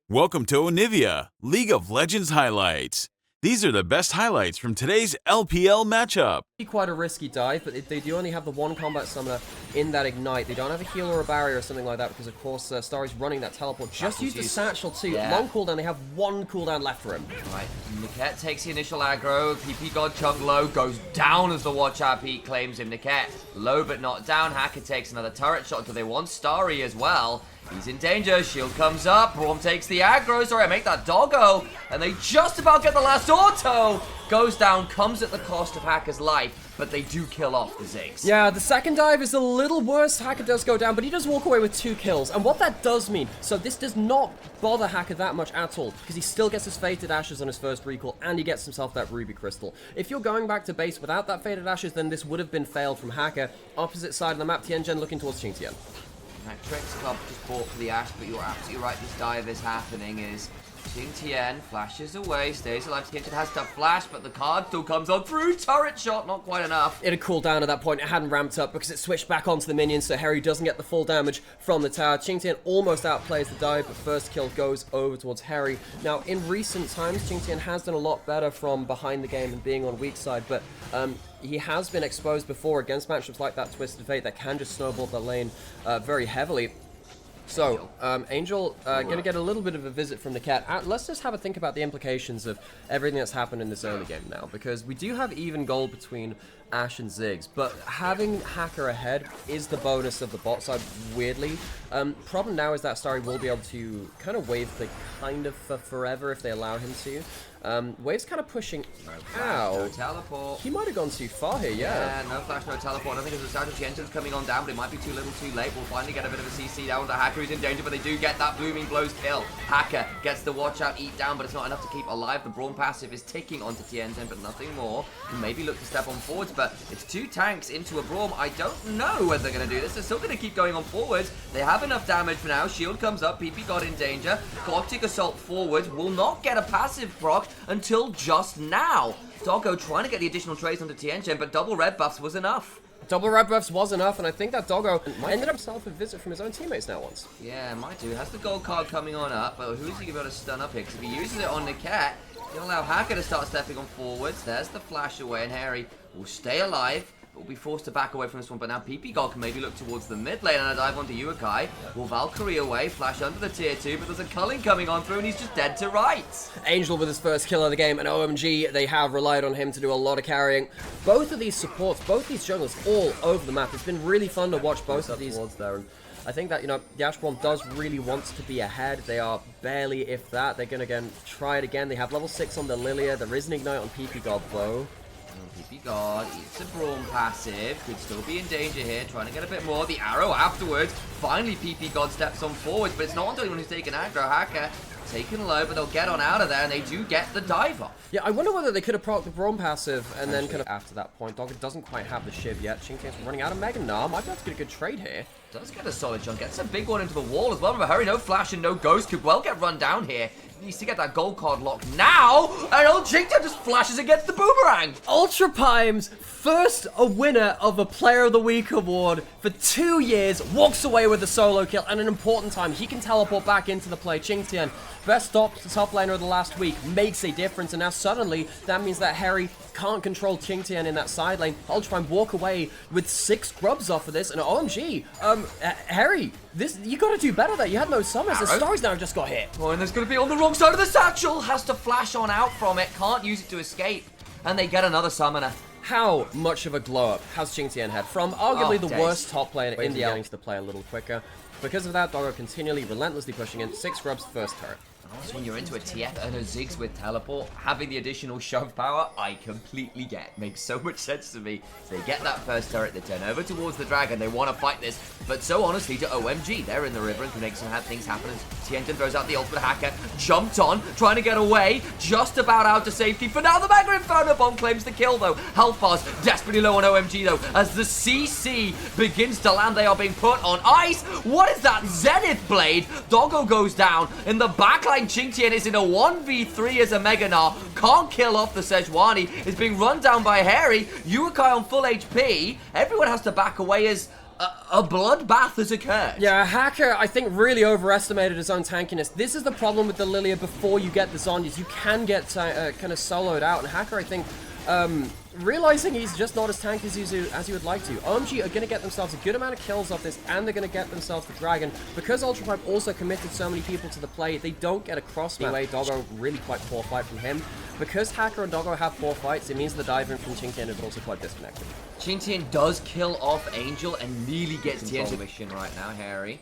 Welcome to Onivia, League of Legends highlights. These are the best highlights from today's LPL matchup. Quite a risky dive, but they do only have the one combat summoner in that ignite. They don't have a heal or a barrier or something like that because, of course, Starry's running that teleport. Just use the satchel too. Yeah. Long cooldown. They have one cooldown left for him. Right, Niket takes the initial aggro. PP God chunk low, goes down as the watch RP claims him. Niket low but not down. Hacker takes another turret shot. Do they want Starry as well? He's in danger. Shield comes up. Braum takes the aggro. Sorry, I make that doggo. And they just about get the last auto. Goes down, comes at the cost of Hacker's life, but they do kill off the Ziggs. Yeah, the second dive is a little worse. Hacker does go down, but he does walk away with 2 kills. And what that does mean, so this does not bother Hacker that much at all, because he still gets his Fated Ashes on his first recall, and he gets himself that Ruby Crystal. If you're going back to base without that Fated Ashes, then this would have been failed from Hacker. Opposite side of the map, Tianjin looking towards Qingtian. Tricks Club just bought for the Ash, but you're absolutely right. This dive is happening. Is Qingtian flashes away, stays alive. Qingtian has to flash, but the card still comes on through. Turret shot, not quite enough. It had cooled down at that point. It hadn't ramped up because it switched back onto the minions, so Harry doesn't get the full damage from the tower. Qingtian almost outplays the dive, but first kill goes over towards Harry. Now, in recent times, Qingtian has done a lot better from behind the game and being on weak side, but he has been exposed before against matchups like that Twisted Fate that can just snowball the lane very heavily. So, Angel gonna get a little bit of a visit from the cat. Let's just have a think about the implications of everything that's happened in this early game now, because we do have even gold between Ashe and Ziggs, but having Hacker ahead is the bonus of the bot side, weirdly. Problem now is that Starry will be able to kind of wave the kind of for forever if they allow him to. Wave's kind of pushing out. No teleport. He might have gone too far here, yeah. No flash, no teleport. I think there's a strategy engine's coming on down, but it might be too little too late. We'll finally get a bit of a CC down. The Hacker is in danger, but they do get that Blooming Blows kill. Hacker gets the watch out, eat down, but it's not enough to keep alive. The Braum passive is ticking onto Tianjin, but nothing more. Can maybe look to step on forwards, but it's 2 tanks into a Braum. I don't know whether they're going to do this. They're still going to keep going on forwards. They have enough damage for now. Shield comes up. PP got in danger. Galactic Assault forward will not get a passive proc until just now. Doggo trying to get the additional trades onto Tianjin, but double red buffs was enough. Double red buffs was enough, and I think that Doggo ended up himself a visit from his own teammates now once. Yeah, might do. Has the gold card coming on up, but who's he going to be able to stun up here? Because if he uses it on the cat, he'll allow Hacker to start stepping on forwards. There's the flash away, and Harry will stay alive. Will be forced to back away from this one, but now PP God can maybe look towards the mid lane and a dive onto Uakai. Will Valkyrie away, flash under the tier 2, but there's a culling coming on through and he's just dead to rights. Angel with his first kill of the game, and OMG, they have relied on him to do a lot of carrying. Both of these supports, both these junglers, all over the map. It's been really fun to watch both of these towards there. And I think that, you know, the Ashe Braum does really want to be ahead. They are barely, if that. They're going to try it again. They have level 6 on the Lilia. There is an ignite on PP God, though. PP God eats a Braum passive, could still be in danger here, trying to get a bit more. The arrow afterwards, finally PP God steps on forwards, but it's not onto anyone who's taken aggro. Hacker taken low, but they'll get on out of there, and they do get the dive off. Yeah, I wonder whether they could have procced the Braum passive, and then kind of after that point, Doggo doesn't quite have the shiv yet. Qingtian's running out of Mega. Nah, might be able to get a good trade here. Does get a solid chunk, gets a big one into the wall as well. Remember, Hurry, no flash and no ghost, could well get run down here. He needs to get that gold card locked now, and old Qingtian just flashes against the boomerang. Ultra Pime's first a winner of a Player of the Week award for 2 years, walks away with a solo kill, and an important time. He can teleport back into the play. Qingtian, best top laner of the last week, makes a difference, and now suddenly that means that Harry can't control Qingtian in that side lane. Ultra Prime walk away with 6 grubs off of this, and OMG, Harry, you gotta do better there. You had no summons. The Starry's now just got hit. Oh, and there's gonna be on the wrong side of the satchel, has to flash on out from it, can't use it to escape, and they get another summoner. How much of a glow-up has Qingtian had from arguably the worst top laner in the getting to the play a little quicker? Because of that, Doggo continually, relentlessly pushing in. 6 grubs, first turret. Also, when you're into a TF and a Ziggs with teleport, having the additional shove power, I completely get. Makes so much sense to me. So they get that first turret, they turn over towards the dragon, they want to fight this, but so honestly to OMG, they're in the river and can make some things happen as Tianjin throws out the ultimate. Hacker, jumped on, trying to get away, just about out to safety. For now, the Mega Inferno Bomb claims the kill though. Health bars desperately low on OMG though, as the CC begins to land, they are being put on ice. What is that Zenith Blade? Doggo goes down, in the backline Qingtian is in a 1v3 as a Mega Gnar, can't kill off the Sejuani, is being run down by Harry. Uakai on full HP, everyone has to back away as a bloodbath has occurred. Yeah, Hacker, I think, really overestimated his own tankiness. This is the problem with the Lilia before you get the Zonyas. You can get kind of soloed out, and Hacker, I think, realizing he's just not as tanky as he would like to. OMG are going to get themselves a good amount of kills off this, and they're going to get themselves the Dragon. Because Ultra Prime also committed so many people to the play, they don't get a cross anyway. Doggo, really quite poor fight from him. Because Hacker and Doggo have poor fights, it means the dive in from Qingtian is also quite disconnected. Qingtian does kill off Angel and nearly gets the end mission right now, Harry.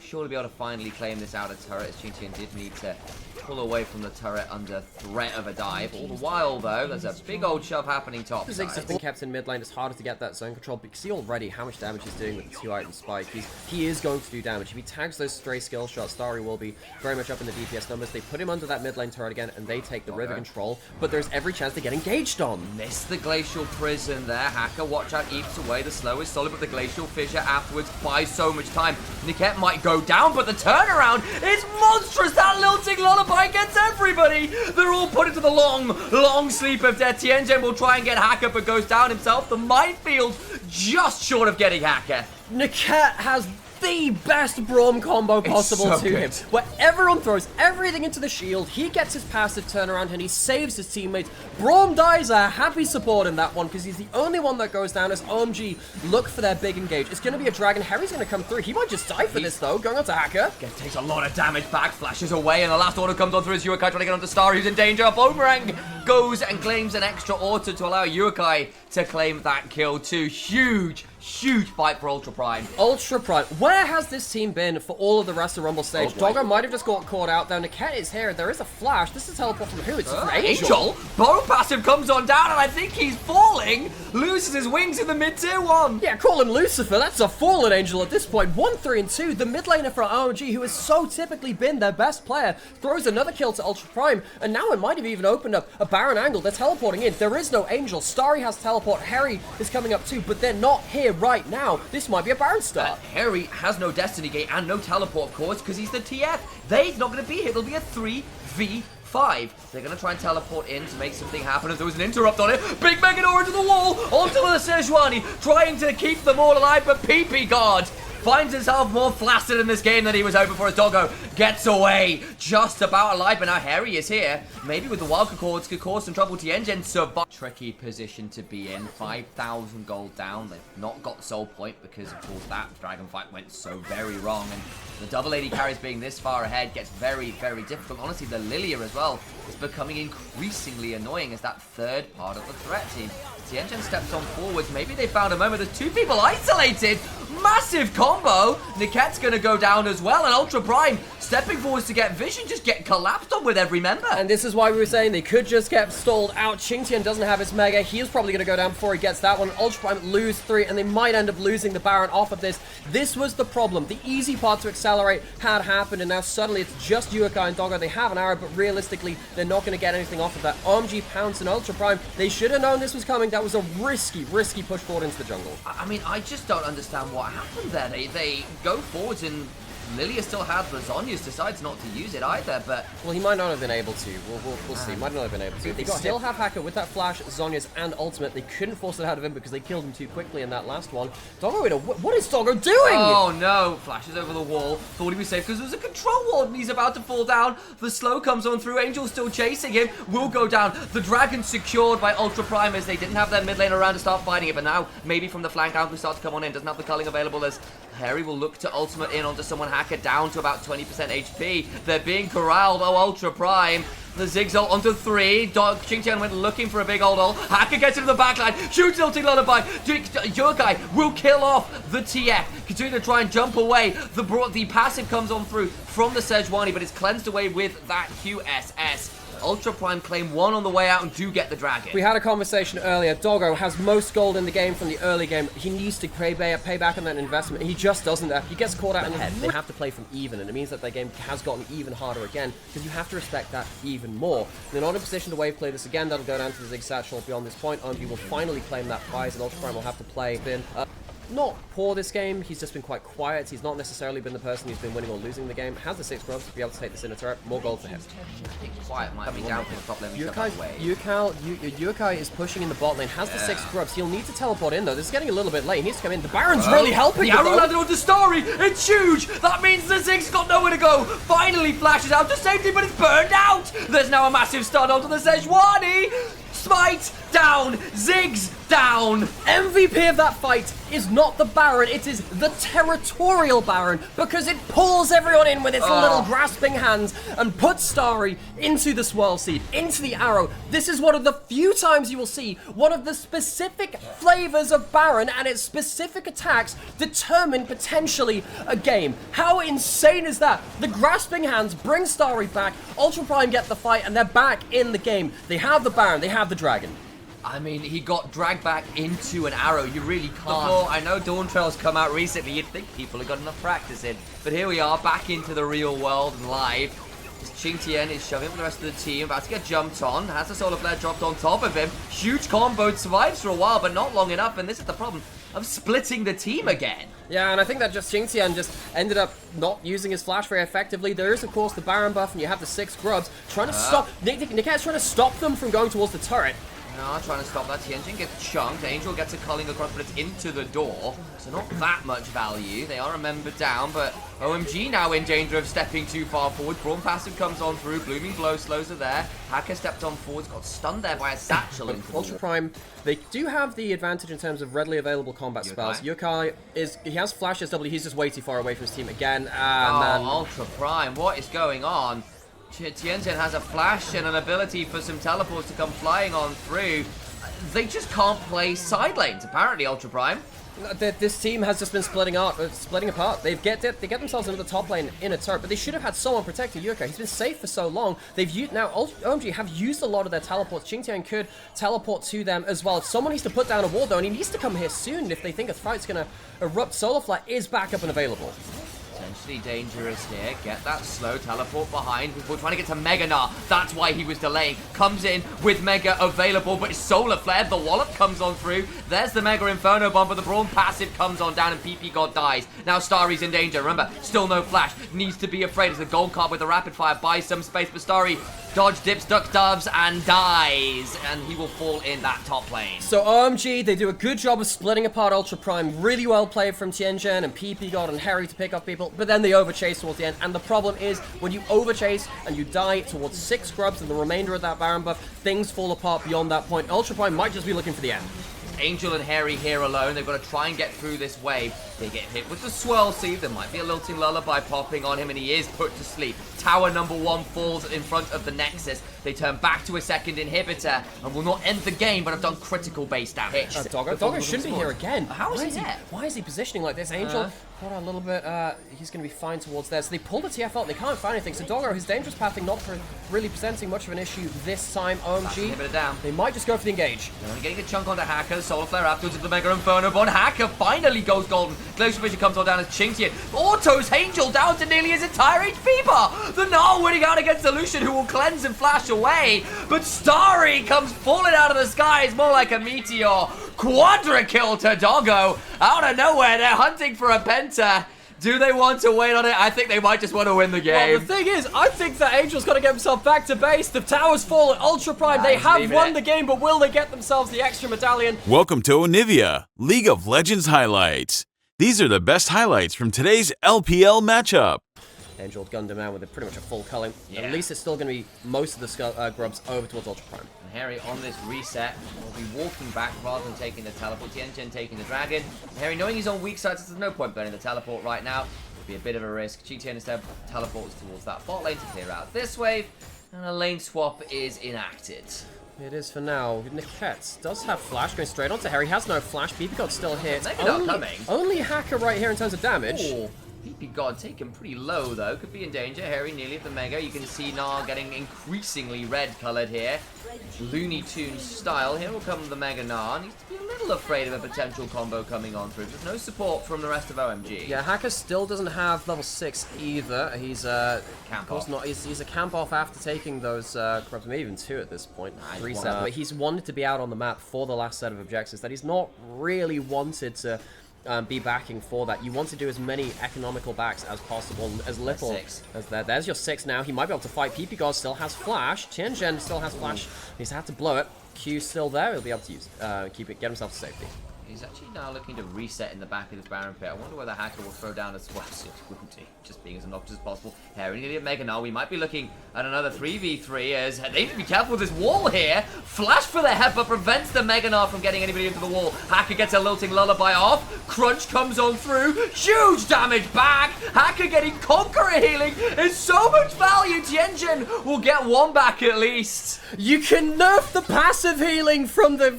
Surely be able to finally claim this outer turret, as Qingtian did need to pull away from the turret under threat of a dive. All the while, though, there's a big old shove happening top side. Ziggs has been kept in mid lane. It's harder to get that zone control, but you can see already how much damage he's doing with the 2-item spike. He is going to do damage. If he tags those stray skill shots, Starry will be very much up in the DPS numbers. They put him under that mid lane turret again, and they take the river control, but there's every chance they get engaged on. Missed the Glacial Prison there. Hacker, watch out, eats away. The slow is solid, but the Glacial Fissure afterwards buys so much time. Niket might go down, but the turnaround is monstrous. That lilting lullaby gets everybody. They're all put into the long sleep of death. Tianjin will try and get Hacker, but goes down himself. The minefield just short of getting Hacker. Niket has the best Braum combo possible to him, where everyone throws everything into the shield, he gets his passive turnaround, and he saves his teammates. Braum dies a happy support in that one, because he's the only one that goes down as OMG look for their big engage. It's going to be a Dragon. Harry's going to come through. He might just die for this, though, going on to Hacker. Takes a lot of damage back, flashes away, and the last auto comes on through as Yukai trying to get onto Star, who's in danger. Boomerang goes and claims an extra auto to allow Yukai to claim that kill too. Huge fight for Ultra Prime. Ultra Prime. Where has this team been for all of the rest of Rumble stage? Doggo might have just got caught out though. Niket is here. There is a flash. This is teleport from who? It's from Angel. Bow passive comes on down, and I think he's falling. Loses his wings in the mid-tier one. Yeah, call him Lucifer. That's a fallen Angel at this point. 1, 3, and 2. The mid laner for OMG, who has so typically been their best player, throws another kill to Ultra Prime, and now it might have even opened up a Baron angle. They're teleporting in. There is no Angel. Starry has teleport. Harry is coming up too, but they're not here right now. This might be a Baron start. Harry has no Destiny Gate and no teleport, of course, because he's the TF. They're not going to be here. It'll be a 3v5. They're going to try and teleport in to make something happen, as there was an interrupt on it. Big Megador into the wall, onto the Sejuani, trying to keep them all alive, but PP God finds himself more flaccid in this game than he was hoping for as Doggo gets away just about alive, but now Harry is here. Maybe with the wild chords could cause some trouble to Tianjin. Tricky position to be in. 5,000 gold down. They've not got soul point because, of course, that dragon fight went so very wrong, and the double AD carries being this far ahead gets very, very difficult. Honestly, the Lilia as well is becoming increasingly annoying as that third part of the threat team. Tianjin steps on forwards. Maybe they found a moment. There's two people isolated. Massive combo. Niket's going to go down as well, and Ultra Prime stepping forwards to get vision just get collapsed on with every member. And this is why we were saying they could just get stalled out. Qingtian doesn't have his Mega. He is probably going to go down before he gets that one. Ultra Prime lose 3, and they might end up losing the Baron off of this. This was the problem. The easy part to accelerate had happened, and now suddenly it's just Yukai and Doggo. They have an arrow, but realistically, they're not going to get anything off of that. OMG pounce and Ultra Prime. They should have known this was coming. That was a risky push forward into the jungle. I mean, I just don't understand what happened there. They go forwards, and Lilia still had the Zonyas, decides not to use it either, but... Well, he might not have been able to. We'll see. Might not have been able to. They still have Hacker with that flash, Zonyas, and ultimate. They couldn't force it out of him because they killed him too quickly in that last one. Doggo, what is Doggo doing? Oh, no. Flashes over the wall. Thought he was safe because there was a control ward, and he's about to fall down. The slow comes on through. Angel's still chasing him. Will go down. The Dragon secured by Ultra Prime as they didn't have their mid lane around to start fighting it, but now maybe from the flank, Alpha starts to come on in. Doesn't have the culling available as Harry will look to ultimate in onto someone. Hacker down to about 20% HP. They're being corralled. Oh, Ultra Prime. The Ziggs ult onto 3. Qingtian went looking for a big old ult. Hacker gets into the backline. Shoots ulting lullaby. Yukai will kill off the TF. Continue to try and jump away. The passive comes on through from the Sejuani, but it's cleansed away with that QSS. Ultra Prime claim 1 on the way out and do get the Dragon. We had a conversation earlier. Doggo has most gold in the game from the early game. He needs to pay back on that investment. He just doesn't. He gets caught out in the head. They have to play from even, and it means that their game has gotten even harder again because you have to respect that even more. They're not in a position to wave play this again. That'll go down to the Zig Satchel beyond this point. OMG will finally claim that prize, and Ultra Prime will have to play in. not poor this game. He's just been quite quiet. He's not necessarily been the person who's been winning or losing the game. Has the 6 grubs to be able to take this inner turret. More gold for him. I think Quiet might be down for the top lane. Yukai is pushing in the bot lane. Has the 6 grubs. He'll need to teleport in though. This is getting a little bit late. He needs to come in. The Baron's really helping. The arrow landed on the Starry. It's huge. That means the Zig's got nowhere to go. Finally flashes out to safety, but it's burned out. There's now a massive stun onto the Sejuani. Smite down, Ziggs down. MVP of that fight is not the Baron, it is the territorial Baron, because it pulls everyone in with its little grasping hands and puts Starry into the Swirl Seed, into the arrow. This is one of the few times you will see one of the specific flavors of Baron and its specific attacks determine potentially a game. How insane is that? The grasping hands bring Starry back, Ultra Prime get the fight, and they're back in the game. They have the Baron, they have the Dragon. I mean, he got dragged back into an arrow. You really can't. I know Dawn Trail's come out recently. You'd think people have got enough practice in. But here we are, back into the real world and live. Qingtian is shoving with the rest of the team, about to get jumped on. Has the Solar Flare dropped on top of him. Huge combo, survives for a while, but not long enough. And this is the problem of splitting the team again. Yeah, and I think that just Qingtian just ended up not using his flash very effectively. There is, of course, the Baron buff, and you have the 6 grubs. Trying to stop... Niket's trying to stop them from going towards the turret. No, trying to stop that. Tianjin gets chunked. Angel gets a culling across, but it's into the door. So not that much value. They are a member down, but OMG now in danger of stepping too far forward. Brawn passive comes on through. Blooming Blow slows her there. Hacker stepped on forwards, got stunned there by a satchel. Ultra Prime, they do have the advantage in terms of readily available combat spells. Yukai he has Flash SW, he's just way too far away from his team again. Man. Ultra Prime, what is going on? Tianjin has a flash and an ability for some teleports to come flying on through. They just can't play side lanes, apparently, Ultra Prime. This team has just been splitting apart. They get themselves into the top lane in a turret, but they should have had someone protecting Yukai. He's been safe for so long. Now OMG have used a lot of their teleports. Qingtian could teleport to them as well. Someone needs to put down a wall though, and he needs to come here soon if they think a fight's gonna erupt. Solar Flare is back up and available. Potentially dangerous here. Get that slow teleport behind. People trying to get to Mega Gnar. That's why he was delaying. Comes in with Mega available, but it's Solar Flare. The wallop comes on through. There's the Mega Inferno Bomb, but the Brawn passive comes on down and PP God dies. Now Starry's in danger. Remember, still no flash. Needs to be afraid as the gold card with the rapid fire buys some space, but Starry dodge, dips, ducks, doves, and dies. And he will fall in that top lane. So OMG, they do a good job of splitting apart Ultra Prime. Really well played from Tianjin and PP God and Harry to pick up people. But then they overchase towards the end, and the problem is when you overchase and you die towards 6 grubs and the remainder of that Baron buff, things fall apart beyond that point. Ultra Prime might just be looking for the end. Angel and Harry here alone. They've got to try and get through this wave. They get hit with the Swirl Seed. There might be a lilting lullaby popping on him, and he is put to sleep. Tower number 1 falls in front of the Nexus. They turn back to a second inhibitor and will not end the game, but have done critical base damage. Doggo shouldn't be here again. How is he there? Why is he positioning like this? Angel caught out a little bit. He's going to be fine towards there. So they pull the TF out. They can't find anything. So Doggo, his dangerous pathing not really presenting much of an issue this time. OMG, down. They might just go for the engage. They're only getting a chunk onto Hacker. Solar Flare afterwards with the Mega Inferno Bomb. Hacker finally goes golden. Glacial Vision comes on down as Qingtian. Autos Angel down to nearly his entire HP bar. The Gnar winning out against the Lucian, who will cleanse and flash away. But Starry comes falling out of the sky. It's more like a meteor. Quadra kill to Doggo. Out of nowhere, they're hunting for a penta. Do they want to wait on it? I think they might just want to win the game. Well, the thing is, I think that Angel's got to get himself back to base. The tower's fallen. Ultra Prime, they have won the game, but will they get themselves the extra medallion? Welcome to Onivia, League of Legends highlights. These are the best highlights from today's LPL matchup. Angel gunned him out with pretty much a full culling. Yeah. At least it's still going to be most of the grubs over towards Ultra Prime. And Harry on this reset will be walking back rather than taking the teleport. Tianjin taking the dragon. And Harry, knowing he's on weak side, there's no point burning the teleport right now. It'll be a bit of a risk. Qingtian instead teleports towards that bot lane to clear out this wave. And a lane swap is enacted. It is for now. Niket does have flash going straight onto Harry. Has no flash. PP God's still hit. Only Hacker right here in terms of damage. Ooh. PP God taken pretty low though, could be in danger. Harry nearly at the Mega. You can see Gnar getting increasingly red coloured here. Looney Tunes style. Here will come the Mega Gnar. Needs to be a little afraid of a potential combo coming on through. There's no support from the rest of OMG. Yeah, Hacker still doesn't have level 6 either. He's of course off. not. He's a camp off after taking those corrupts, maybe even 2 at this point. 3 set, but he's wanted to be out on the map for the last set of objectives that he's not really wanted to be backing for that. You want to do as many economical backs as possible, as little as that. There's your 6 now. He might be able to fight. PP God still has flash. Tianzhen still has flash. He's had to blow it. Q's still there. He'll be able to use keep it, get himself to safety. He's actually now looking to reset in the back of this Baron pit. I wonder whether Hacker will throw down as well. Just being as obnoxious as possible. Harry gonna get Mega now. We might be looking at another 3v3 as they need to be careful with this wall here. Flash for the head, but prevents the Mega Gnar from getting anybody into the wall. Hacker gets a lilting lullaby off. Crunch comes on through. Huge damage back. Hacker getting Conqueror healing is so much value. Tianzhen will get 1 back at least. You can nerf the passive healing from the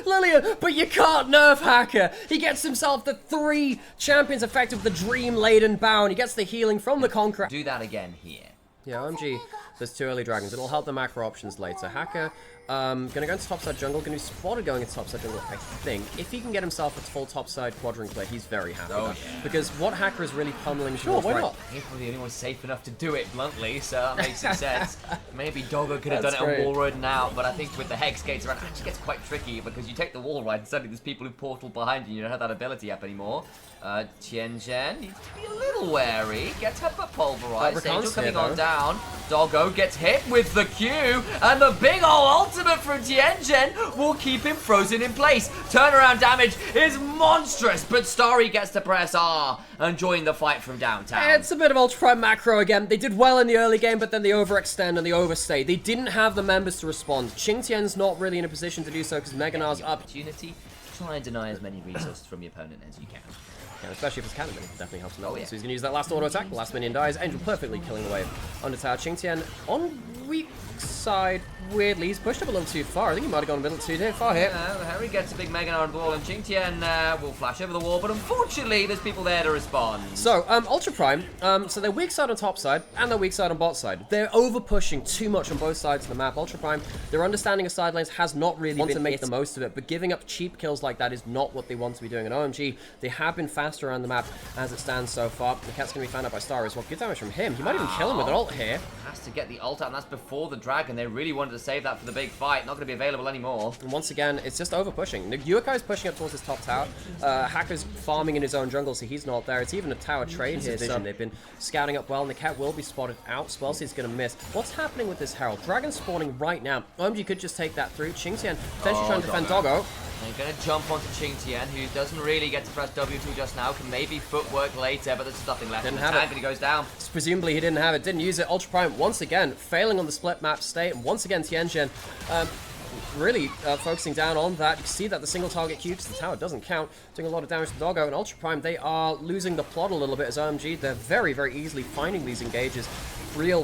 Lilia, but you can't nerf Hacker. He gets himself the 3 champions effective with the Dream-laden bow, and he gets the healing from the Conqueror. Do that again here. Yeah, OMG, there's 2 early dragons. It'll help the macro options later. Hacker, gonna go into topside jungle. Gonna be spotted going into topside jungle, I think. If he can get himself a full topside quadrant clear, he's very happy. Oh, yeah. Because what Hacker is really pummeling Sure, why not? He's probably the only one safe enough to do it bluntly, so that makes sense. Maybe Doggo could have done That's it great. on wall ride now, but I think with the Hex gates around, it actually gets quite tricky because you take the wall ride and suddenly there's people who portal behind you. You don't have that ability up anymore. Tianzhen needs to be a little wary. Gets her pulverized. Angel coming on down. Doggo gets hit with the Q, and the big ol' ultimate from Tianzhen will keep him frozen in place. Turnaround damage is monstrous, but Starry gets to press R and join the fight from downtown. It's a bit of Ultra Prime macro again. They did well in the early game, but then they overextend and they overstay. They didn't have the members to respond. Qingtian's not really in a position to do so because Mega Gnar's up. Opportunity. Try and deny as many resources from your opponent as you can. Yeah, especially if it's cannon, it definitely helps him out. Oh, yeah. So he's going to use that last auto attack. The last minion dies. Angel perfectly killing away under tower. Qingtian on weak side. Weirdly, he's pushed up a little too far. I think he might have gone a little too far here. Harry gets a big Mega Gnar on the wall, and Qingtian will flash over the wall, but unfortunately, there's people there to respond. So, Ultra Prime, so they're weak side on top side, and they're weak side on bot side. They're over pushing too much on both sides of the map. Ultra Prime, their understanding of side lanes has not really been to make the most of it, but giving up cheap kills like that is not what they want to be doing. And OMG, they have been faster around the map as it stands so far. The cat's going to be found out by Star as well. Good damage from him. He might even kill him with an ult here. Has to get the ult out, and that's before the dragon. They really wanted to save that for the big fight. Not going to be available anymore. And once again, it's just over pushing. Yuukai's pushing up towards his top tower. Hacker's farming in his own jungle, so he's not there. It's even a tower trade here. So they've been scouting up well, and the cat will be spotted out. Spellseed's going to miss. What's happening with this Herald? Dragon spawning right now. OMG could just take that through. Qingtian potentially trying to defend Doggo. They're going to jump onto Qingtian, who doesn't really get to press W2 just now. Can maybe footwork later, but there's nothing left. Didn't in the have tank, it. and he goes down. Presumably he didn't have it, didn't use it. Ultra Prime once again failing on the split map state, and once again Tianzhen really focusing down on that. You can see that the single target Q, because the tower doesn't count, doing a lot of damage to Doggo. And Ultra Prime, they are losing the plot a little bit as OMG. They're very, very easily finding these engages. Real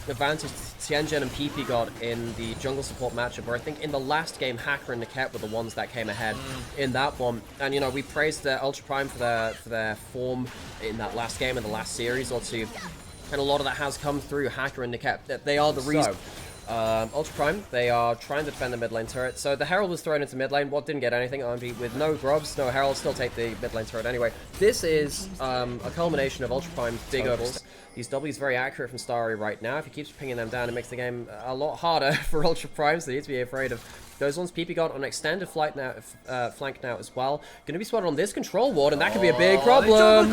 advantage to Tianzhen and PP God in the jungle support matchup, where I think in the last game, Hacker and Niket were the ones that came ahead in that one. And, you know, we praised Ultra Prime for their form in that last game, in the last series or two. And a lot of that has come through Hacker and Niket. They are the reason. Ultra Prime, they are trying to defend the mid lane turret. So the Herald was thrown into mid lane. What didn't get anything? OMG with no grubs, no Herald, still take the mid lane turret anyway. This is a culmination of Ultra Prime's big overs. These W's very accurate from Starry right now. If he keeps pinging them down, it makes the game a lot harder for Ultra Prime, so they need to be afraid of those ones. PP got on extended flank now as well. Going to be spotted on this control ward, and that could be a big problem.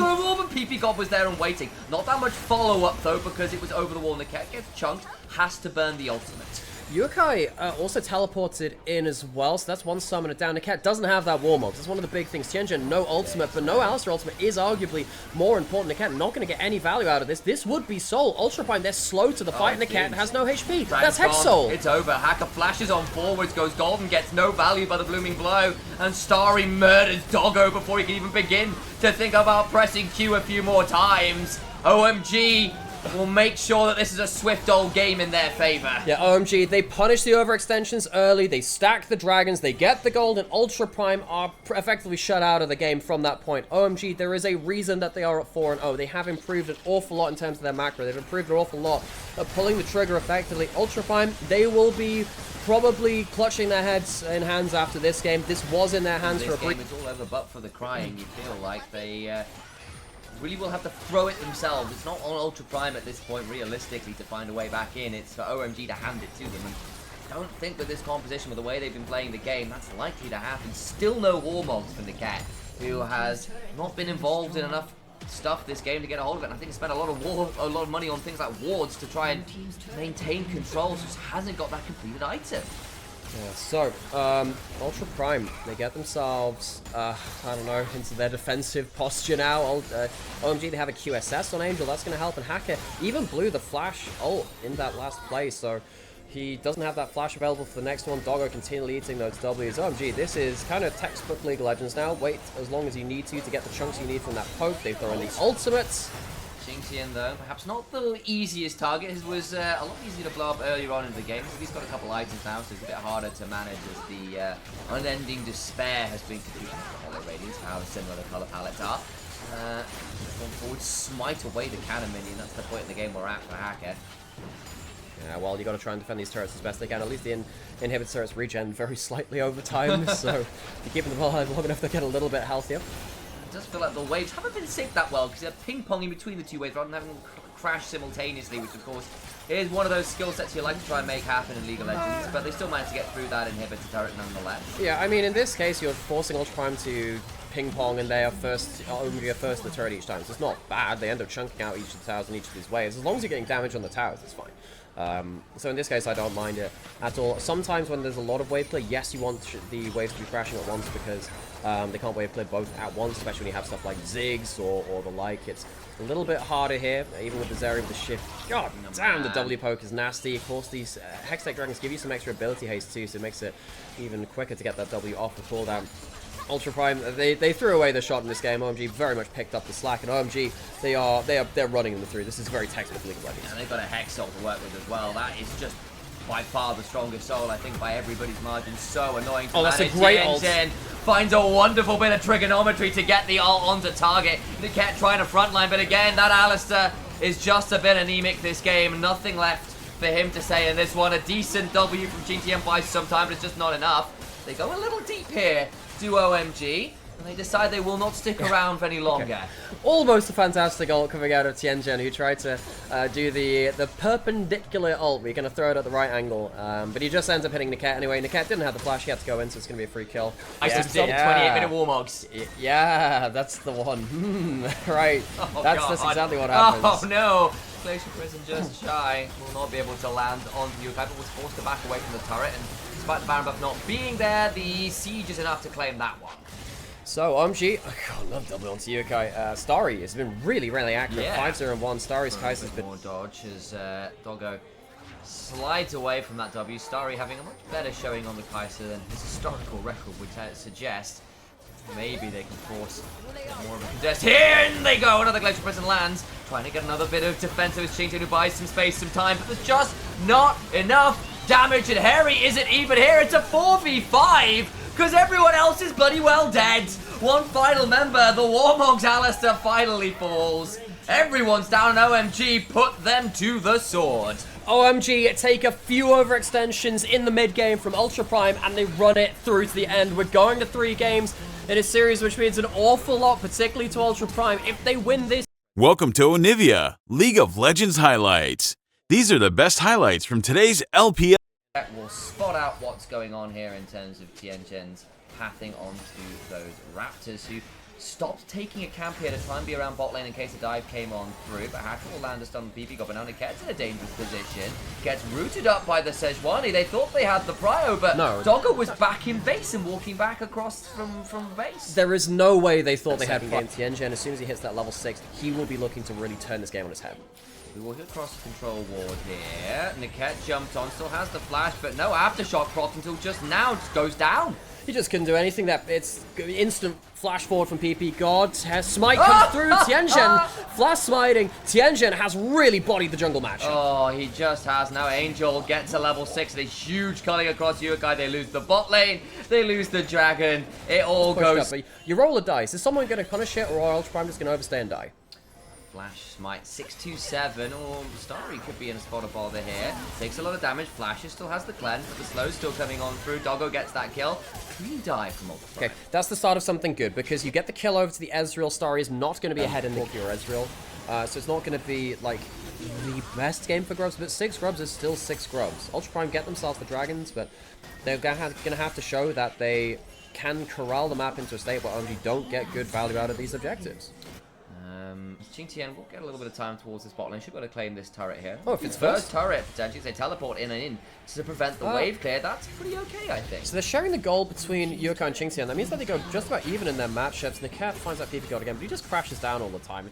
PP God was there and waiting. Not that much follow-up, though, because it was over the wall. Niket gets chunked, has to burn the ultimate. Yuukai also teleported in as well, so that's one summoner down. Niket doesn't have that Warmog. That's one of the big things. Tianzhen, no ultimate, but no Alistar ultimate is arguably more important. Niket not going to get any value out of this. This would be Soul. Ultra Prime, they're slow to the fight. Niket has no HP. That's Hex Soul. It's over. Hacker flashes on forwards, goes golden, gets no value by the blooming blow, and Starry murders Doggo before he can even begin to think about pressing Q a few more times. OMG will make sure that this is a swift old game in their favor. Yeah, OMG, they punish the overextensions early, they stack the dragons, they get the gold, and Ultra Prime are effectively shut out of the game from that point. OMG, there is a reason that they are at 4-0. They have improved an awful lot in terms of their macro. They've improved an awful lot at pulling the trigger effectively. Ultra Prime, they will be probably clutching their heads in hands after this game. This was in their hands for a brief... This game is all over but for the crying. You feel like they... really will have to throw it themselves. It's not on Ultra Prime at this point, realistically, to find a way back in. It's for OMG to hand it to them. And don't think with this composition, with the way they've been playing the game, that's likely to happen. Still no Warmogs from Niket, who has not been involved in enough stuff this game to get a hold of it. And I think he spent a lot of money on things like wards to try and maintain control. Just hasn't got that completed item. Yeah, so, Ultra Prime, they get themselves, I don't know, into their defensive posture now. OMG, they have a QSS on Angel, that's going to help, and Hacker even blew the flash ult in that last play, so he doesn't have that flash available for the next one. Doggo continually eating those W's. OMG, this is kind of textbook League of Legends now. Wait as long as you need to get the chunks you need from that poke. They throw in the ultimates. Jinxian, though, perhaps not the easiest target. His was a lot easier to blow up earlier on in the game. So he's got a couple items now, so it's a bit harder to manage as the unending despair has been completed. Hollow Radiance, how similar the color palettes are. Going forward, smite away the cannon minion. That's the point in the game we're at for Hacker. Yeah, well, you got to try and defend these turrets as best they can. At least the inhibitor turrets regen very slightly over time, so if you keep them alive long enough, they get a little bit healthier. It does feel like the waves haven't been synced that well because they're ping-ponging between the two waves rather than having them crash simultaneously, which of course is one of those skill sets you like to try and make happen in League of Legends, but they still managed to get through that inhibitor turret nonetheless. Yeah, I mean, in this case, you're forcing Ultra Prime to ping-pong, and they are first, OMG are first in the turret each time, so it's not bad. They end up chunking out each of the towers in each of these waves. As long as you're getting damage on the towers, it's fine. So in this case, I don't mind it at all. Sometimes when there's a lot of wave play, yes, you want the waves to be crashing at once because they can't wave play both at once, especially when you have stuff like Ziggs or the like. It's a little bit harder here, even with the Zeri with the shift. God damn, the W poke is nasty. Of course, these Hextech Dragons give you some extra ability haste too, so it makes it even quicker to get that W off the cooldown. Ultra Prime, they threw away the shot in this game. OMG very much picked up the slack, and OMG they're running them through. This is very textbook League of Legends. And they've got a Hex Soul to work with as well. That is just by far the strongest soul, I think, by everybody's margin. So annoying to manage. That's a great ult. Finds a wonderful bit of trigonometry to get the ult onto target. Niket trying to frontline, but again, that Alistair is just a bit anemic this game. Nothing left for him to say in this one. A decent W from GTM buys some time, but it's just not enough. They go a little deep here to OMG, and they decide they will not stick around for any longer. Okay. Almost a fantastic ult coming out of Tianjin, who tried to do the perpendicular ult. We're going to throw it at the right angle, but he just ends up hitting Niket anyway. Niket didn't have the flash, he had to go in, so it's going to be a free kill. I just did 28-minute Warmogs. Yeah, that's the one. Right, oh, that's exactly what happens. Oh no! Glacier Prison just shy. Will not be able to land on Yukai, but was forced to back away from the turret, and despite the Baron buff not being there, the siege is enough to claim that one. So, OMG, I love double onto Yukai. Starry has been really, really accurate. Yeah. 5-0-1. Starry's Kaiser's been more dodge as Doggo slides away from that W. Starry having a much better showing on the Kaiser than his historical record would suggest. Maybe they can force more of a contest. Here they go! Another Glacier Prison lands. Trying to get another bit of defense. It's Shinton who buys some space, some time, but there's just not enough damage. And Harry isn't even here. It's a 4v5 because everyone else is bloody well dead. One final member, the Warmogs Alistair, finally falls. Everyone's down. OMG put them to the sword. OMG take a few overextensions in the mid game from Ultra Prime and they run it through to the end. We're going to 3 games in a series, which means an awful lot, particularly to Ultra Prime, if they win this. Welcome to Onivia, League of Legends highlights. These are the best highlights from today's LPL. We'll spot out what's going on here in terms of Tianjin's pathing onto those Raptors, who stopped taking a camp here to try and be around bot lane in case a dive came on through, but Hacker will land a stun on PP Goblin. Now Niket's in a dangerous position, gets rooted up by the Sejuani. They thought they had the prio, but no. Doggo was back in base and walking back across from base. There is no way they thought they had in game Tianjin. As soon as he hits that level 6, he will be looking to really turn this game on its head. We will hit across the control ward here. Niket jumped on, still has the flash, but no aftershock proc until just now, just goes down. He just couldn't do anything. That it's instant flash forward from PP. God, smite comes through. Tianjin flash smiting. Tianjin has really bodied the jungle match. Oh, he just has. Now Angel gets to level 6. A huge culling across Yukai. They lose the bot lane. They lose the dragon. It all goes. Up, you roll a dice. Is someone going to punish it, or are Ultra Prime just going to overstay and die? Flash smite 627. Oh, Starry could be in a spot of bother here. Takes a lot of damage. Flashes still has the cleanse, but the slow's still coming on through. Doggo gets that kill. Clean dive from Ultra Prime. Okay, that's the start of something good because you get the kill over to the Ezreal. Starry is not going to be ahead in the or Ezreal, so it's not going to be like the best game for Grubs, but 6 Grubs is still 6 Grubs. Ultra Prime get themselves the dragons, but they're gonna have to show that they can corral the map into a state where OMG don't get good value out of these objectives. Qingtian will get a little bit of time towards this bot lane. Should be able to claim this turret here. Oh, if it's first turret, potentially, they teleport in and in to prevent the wave clear. That's pretty okay, I think. So they're sharing the gold between Yuka and Qingtian. That means that they go just about even in their matchups. Niket finds that PP gold again, but he just crashes down all the time.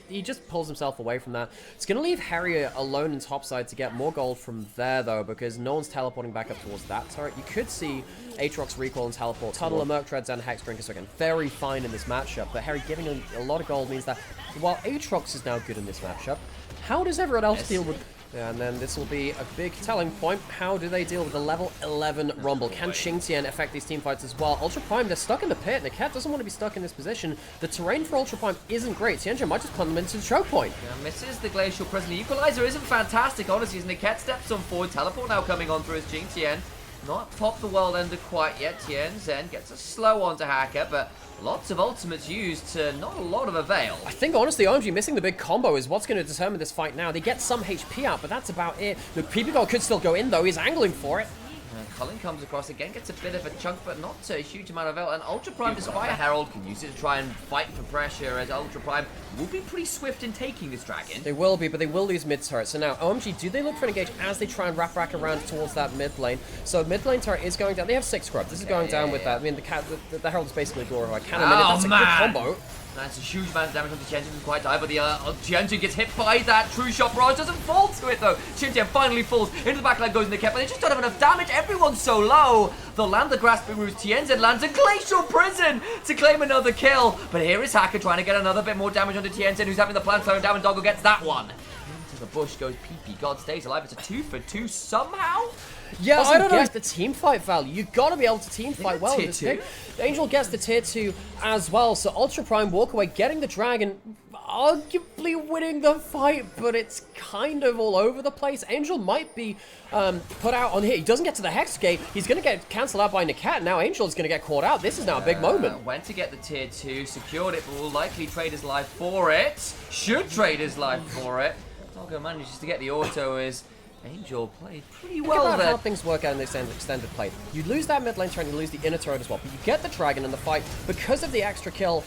He just pulls himself away from that. It's going to leave Harry alone in topside to get more gold from there, though, because no one's teleporting back up towards that turret. You could see Aatrox recall and teleport. Tunnel, Merc Treads, and Hex Drinkers are again very fine in this matchup, but Harry giving him a lot of gold means that while Aatrox is now good in this matchup, how does everyone else deal with... Yeah, and then this will be a big telling point. How do they deal with the level 11 Rumble? Can Qingtian affect these team fights as well? Ultra Prime, they're stuck in the pit. Niket doesn't want to be stuck in this position. The terrain for Ultra Prime isn't great. Tianjin might just punt them into the choke point. Yeah, misses the Glacial Prison. The Equalizer isn't fantastic, honestly, as Niket steps on forward. Teleport now coming on through his Qingtian. Not popped the World Ender quite yet. Tianzhen gets a slow onto Hacker, but lots of ultimates used to not a lot of avail. I think, honestly, OMG missing the big combo is what's going to determine this fight now. They get some HP out, but that's about it. Look, PP Gold could still go in, though. He's angling for it. Cullen comes across again, gets a bit of a chunk, but not a huge amount of avail. And Ultra Prime, despite Herald, can use it to try and fight for pressure, as Ultra Prime will be pretty swift in taking this dragon. They will be, but they will lose mid turret. So now, OMG, do they look for an engage as they try and wrap back around towards that mid lane? So mid lane turret is going down. They have 6 scrub. This is going down with that. I mean, the Herald is basically glorified. Can a minute, that's a good combo. That's a huge amount of damage on the Tianjin, who's quite tired, but the Tianjin gets hit by that True Shot Barrage, doesn't fall to it though. Qingtian finally falls, into the backline goes in the cap, but they just don't have enough damage, everyone's so low. They'll land the Grasping Roots, Tianjin lands a Glacial Prison to claim another kill, but here is Hacker trying to get another bit more damage onto Tianjin, who's having the plan slowing down, and Doggo gets that one. Into the bush goes PP, God stays alive, it's a 2 for 2 somehow? Yeah, I don't know the team fight value. You've got to be able to team fight well in this game. Angel gets the tier 2 as well, so Ultra Prime walk away, getting the dragon, arguably winning the fight, but it's kind of all over the place. Angel might be put out on here. He doesn't get to the Hex Gate. He's going to get cancelled out by Niket. Now Angel is going to get caught out. This is now a big moment. Went to get the tier 2, secured it, but will likely trade his life for it. Should trade his life for it. Doggo manages to get the auto as Angel played pretty well Think about there. how things work out in this extended play. You lose that mid lane turn, you lose the inner turret as well, but you get the dragon in the fight because of the extra kill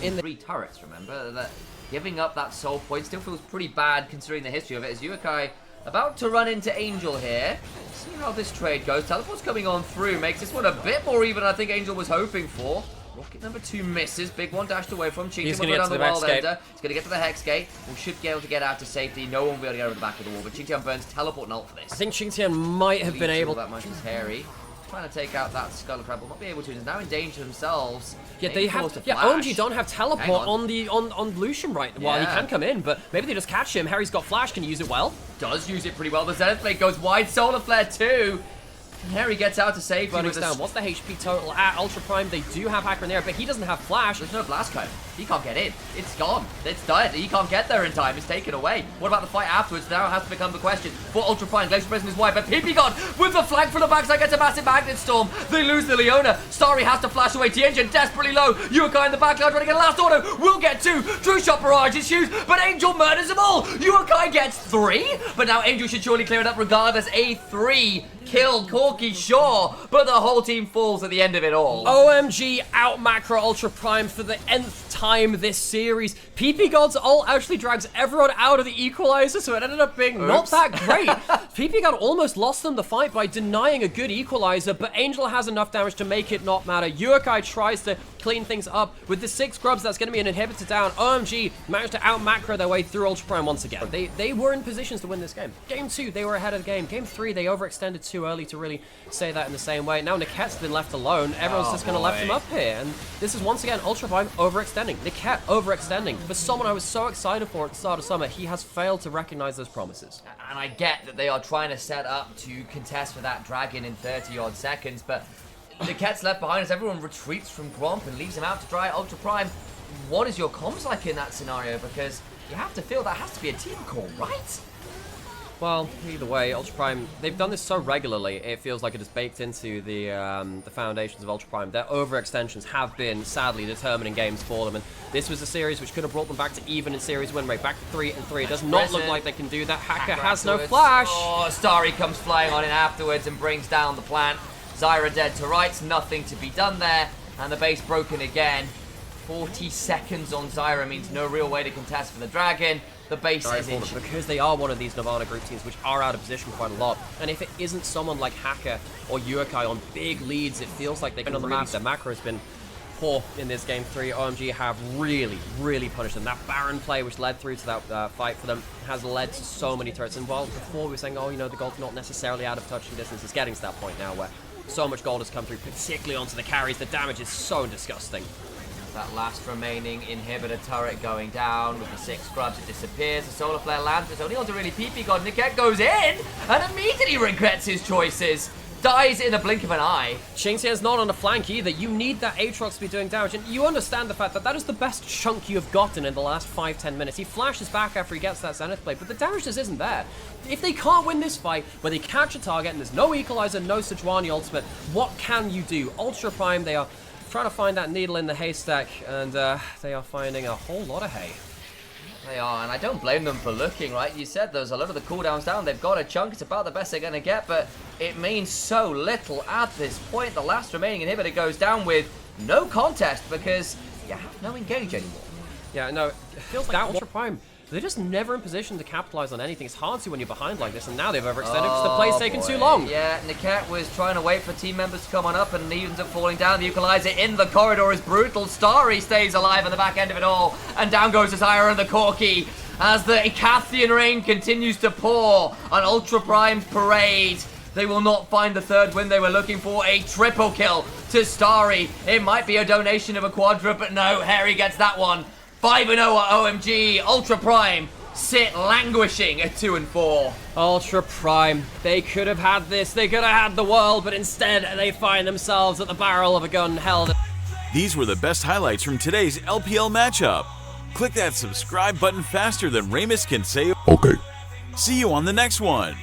in the 3 turrets, remember? That giving up that soul point still feels pretty bad considering the history of it. As Yukai about to run into Angel here. See how this trade goes. Teleport's coming on through, makes this one a bit more even than I think Angel was hoping for. Rocket number 2 misses. Big one dashed away from Qingtian. He's going to get to the World Ender. He's going to get to the Hex Gate. We should be able to get out to safety. No one will be able to get over the back of the wall. But Qingtian burns teleport and ult for this. I think Qingtian might have been able... That much as Harry. Trying to take out that Skull Crab, will not be able to. He's now in danger themselves. Yeah, they have. Yeah, OMG don't have teleport on Lucian right. Well, he can come in, but maybe they just catch him. Harry's got flash. Can use it well. Does use it pretty well. The Zenith Blade goes wide. Solar Flare too. And Harry gets out to safety. Down. What's the HP total at Ultra Prime? They do have Hacker in there, but he doesn't have flash. There's no blast cone. He can't get in. It's gone. It's dead. He can't get there in time. It's taken away. What about the fight afterwards? Now it has to become the question. For Ultra Prime, Glacial Prison is wide, but PP gone with the flank from the backside gets a massive Magnet Storm. They lose the Leona. Starry has to flash away. Tianjin desperately low. Yukai in the backline trying to get a last auto. Will get 2. True Shot Barrage issues, but Angel murders them all. Yukai gets 3, but now Angel should surely clear it up regardless. A 3 kill Corky, sure, but the whole team falls at the end of it all. OMG out macro Ultra Prime for the nth time this series. PP God's ult actually drags everyone out of the equalizer, so it ended up being not that great. PP God almost lost them the fight by denying a good equalizer, but Angel has enough damage to make it not matter. Yukai tries to clean things up with the 6 grubs. That's going to be an inhibitor down. OMG managed to out macro their way through Ultra Prime once again. They were in positions to win this game. Game 2, they were ahead of the game. Game 3, they overextended too early to really say that in the same way. Now Niket's been left alone. Everyone's just going to left him up here. And this is once again Ultra Prime overextending. Niket overextending. For someone I was so excited for at the start of summer, he has failed to recognize those promises. And I get that they are trying to set up to contest for that dragon in 30-odd seconds, but Niket's left behind as everyone retreats from Gromp and leaves him out to dry. Ultra Prime, what is your comms like in that scenario? Because you have to feel that has to be a team call, right? Well, either way, Ultra Prime, they've done this so regularly, it feels like it is baked into the foundations of Ultra Prime. Their overextensions have been, sadly, determining games for them, and this was a series which could have brought them back to even in series win rate, back to 3-3. It does not look like they can do that. Hacker has no flash. Oh, Starry comes flying on in afterwards and brings down the plant. Zyra dead to rights, nothing to be done there, and the base broken again. 40 seconds on Zyra means no real way to contest for the Dragon. The base is in. Because they are one of these Nirvana group teams which are out of position quite a lot. And if it isn't someone like Hacker or Yukai on big leads, it feels like they can on the map. Their macro has been poor in this game 3. OMG have really punished them. That Baron play which led through to that fight for them has led to so many turrets. And while before we were saying, oh, you know, the gold's not necessarily out of touching distance, it's getting to that point now where so much gold has come through, particularly onto the carries. The damage is so disgusting. That last remaining inhibitor turret going down with the 6 scrubs, it disappears. The solar flare lands, it's only on to really PP god. Niket goes in and immediately regrets his choices. Dies in a blink of an eye. Xingtian's not on the flank either. You need that Aatrox to be doing damage, and you understand the fact that that is the best chunk you have gotten in the last 5-10 minutes. He flashes back after he gets that Zenith blade, but the damage just isn't there. If they can't win this fight, where they catch a target and there's no equalizer, no Sejuani ultimate, what can you do? Ultra Prime, they are trying to find that needle in the haystack, and they are finding a whole lot of hay. They are, and I don't blame them for looking, right? You said there's a lot of the cooldowns down. They've got a chunk. It's about the best they're going to get, but it means so little at this point. The last remaining inhibitor goes down with no contest because you have no engage anymore. Yeah, no, it feels like that Ultra Prime, they're just never in position to capitalize on anything. It's hard to when you're behind like this, and now they've overextended because the play's taken too long. Yeah, Niket was trying to wait for team members to come on up, and he ends up falling down. The equalizer in the corridor is brutal. Starry stays alive at the back end of it all, and down goes Zyra and the Corki as the Icathian rain continues to pour on Ultra Prime's parade. They will not find the third win they were looking for. A triple kill to Starry. It might be a donation of a quadra, but no, Harry gets that one. 5-0 at OMG. Ultra Prime sit languishing at 2-4. Ultra Prime, they could have had this, they could have had the world, but instead they find themselves at the barrel of a gun held. These were the best highlights from today's LPL matchup. Click that subscribe button faster than Ramus can say okay. See you on the next one.